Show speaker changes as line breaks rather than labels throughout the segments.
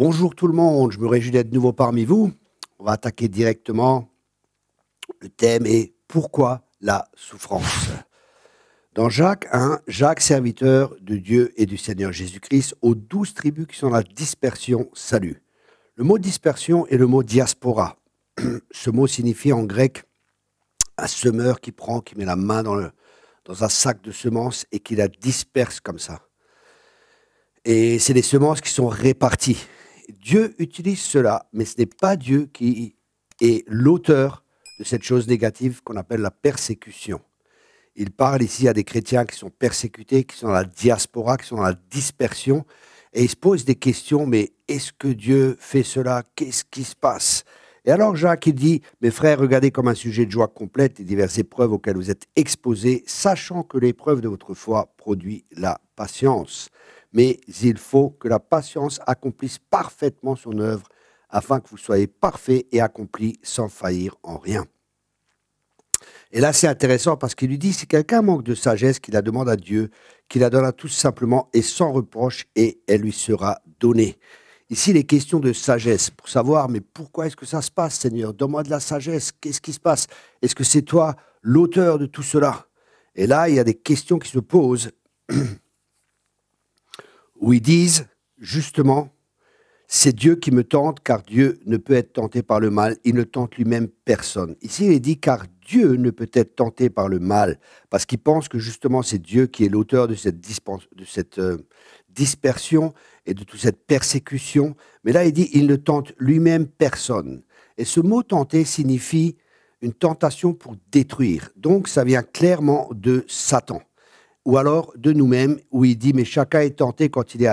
Bonjour tout le monde, je me réjouis d'être de nouveau parmi vous. On va attaquer directement. Le thème est pourquoi la souffrance. Dans Jacques 1, Jacques, serviteur de Dieu et du Seigneur Jésus-Christ, aux 12 tribus qui sont dans la dispersion, salue. Le mot dispersion est le mot diaspora. Ce mot signifie en grec un semeur qui met la main dans un sac de semences et qui la disperse comme ça. Et c'est des semences qui sont réparties. Dieu utilise cela, mais ce n'est pas Dieu qui est l'auteur de cette chose négative qu'on appelle la persécution. Il parle ici à des chrétiens qui sont persécutés, qui sont dans la diaspora, qui sont dans la dispersion, et ils se posent des questions, mais est-ce que Dieu fait cela? Qu'est-ce qui se passe? Et alors Jacques, il dit, mes frères, regardez comme un sujet de joie complète les diverses épreuves auxquelles vous êtes exposés, sachant que l'épreuve de votre foi produit la patience. Mais il faut que la patience accomplisse parfaitement son œuvre, afin que vous soyez parfaits et accomplis sans faillir en rien. Et là, c'est intéressant parce qu'il lui dit, si quelqu'un manque de sagesse, qu'il la demande à Dieu, qu'il la donne à tous simplement et sans reproche, et elle lui sera donnée. Ici, il est question de sagesse, pour savoir, mais pourquoi est-ce que ça se passe, Seigneur? Donne-moi de la sagesse, qu'est-ce qui se passe? Est-ce que c'est toi l'auteur de tout cela? Et là, il y a des questions qui se posent, où ils disent, justement, c'est Dieu qui me tente, car Dieu ne peut être tenté par le mal, il ne tente lui-même personne. Ici, il est dit, car Dieu ne peut être tenté par le mal, parce qu'il pense que justement c'est Dieu qui est l'auteur de cette dispersion et de toute cette persécution. Mais là, il dit, il ne tente lui-même personne. Et ce mot tenter signifie une tentation pour détruire. Donc, ça vient clairement de Satan. Ou alors de nous-mêmes, où il dit, mais chacun est tenté quand il est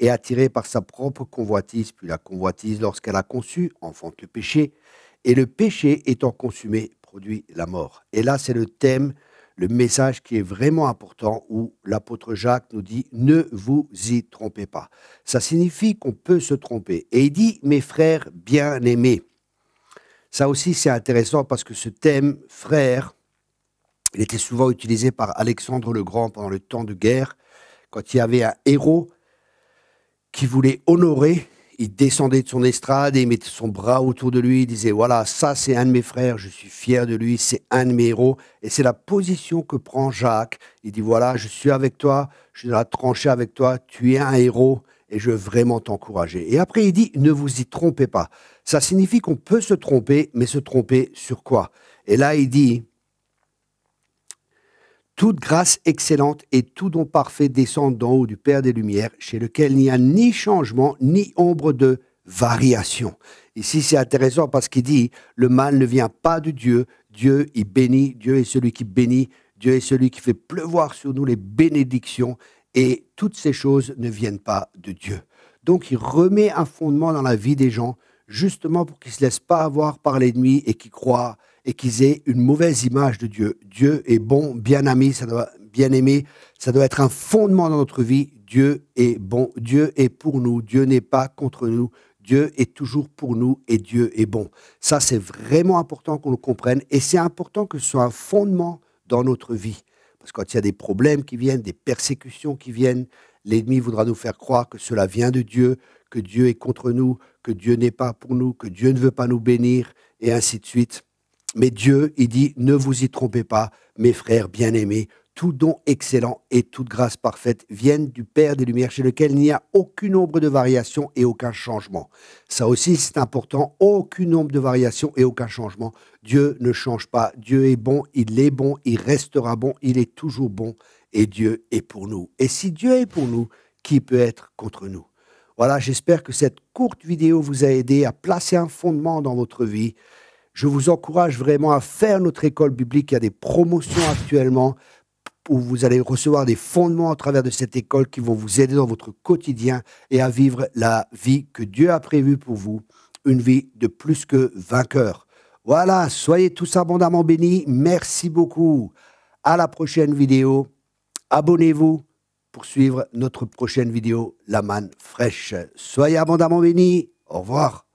attiré par sa propre convoitise, puis la convoitise, lorsqu'elle a conçu, enfante le péché, et le péché étant consumé, produit la mort. Et là, c'est le thème, le message qui est vraiment important, où l'apôtre Jacques nous dit, ne vous y trompez pas. Ça signifie qu'on peut se tromper. Et il dit, mes frères bien-aimés. Ça aussi, c'est intéressant parce que ce thème, frère, il était souvent utilisé par Alexandre le Grand pendant le temps de guerre. Quand il y avait un héros qui voulait honorer, il descendait de son estrade et il mettait son bras autour de lui. Il disait, voilà, ça c'est un de mes frères, je suis fier de lui, c'est un de mes héros. Et c'est la position que prend Jacques. Il dit, voilà, je suis avec toi, je suis dans la tranchée avec toi, tu es un héros et je veux vraiment t'encourager. Et après il dit, ne vous y trompez pas. Ça signifie qu'on peut se tromper, mais se tromper sur quoi? Et là il dit, toute grâce excellente et tout don parfait descendent d'en haut du Père des Lumières, chez lequel il n'y a ni changement, ni ombre de variation. Ici, c'est intéressant parce qu'il dit, le mal ne vient pas de Dieu. Dieu, il bénit. Dieu est celui qui bénit. Dieu est celui qui fait pleuvoir sur nous les bénédictions. Et toutes ces choses ne viennent pas de Dieu. Donc, il remet un fondement dans la vie des gens, justement pour qu'ils ne se laissent pas avoir par l'ennemi et qu'ils croient et qu'ils aient une mauvaise image de Dieu. Dieu est bon, bien-aimé, ça doit être un fondement dans notre vie. Dieu est bon, Dieu est pour nous, Dieu n'est pas contre nous, Dieu est toujours pour nous et Dieu est bon. Ça, c'est vraiment important qu'on le comprenne et c'est important que ce soit un fondement dans notre vie. Parce que quand il y a des problèmes qui viennent, des persécutions qui viennent, l'ennemi voudra nous faire croire que cela vient de Dieu, que Dieu est contre nous, que Dieu n'est pas pour nous, que Dieu ne veut pas nous bénir et ainsi de suite. Mais Dieu, il dit, ne vous y trompez pas, mes frères bien-aimés, tout don excellent et toute grâce parfaite viennent du Père des Lumières, chez lequel il n'y a aucune ombre de variation et aucun changement. Ça aussi, c'est important, aucune ombre de variation et aucun changement. Dieu ne change pas, Dieu est bon, il restera bon, il est toujours bon et Dieu est pour nous. Et si Dieu est pour nous, qui peut être contre nous? Voilà, j'espère que cette courte vidéo vous a aidé à placer un fondement dans votre vie. Je vous encourage vraiment à faire notre école biblique. Il y a des promotions actuellement où vous allez recevoir des fondements à travers de cette école qui vont vous aider dans votre quotidien et à vivre la vie que Dieu a prévue pour vous, une vie de plus que vainqueur. Voilà, soyez tous abondamment bénis. Merci beaucoup. À la prochaine vidéo. Abonnez-vous pour suivre notre prochaine vidéo, la manne fraîche. Soyez abondamment bénis. Au revoir.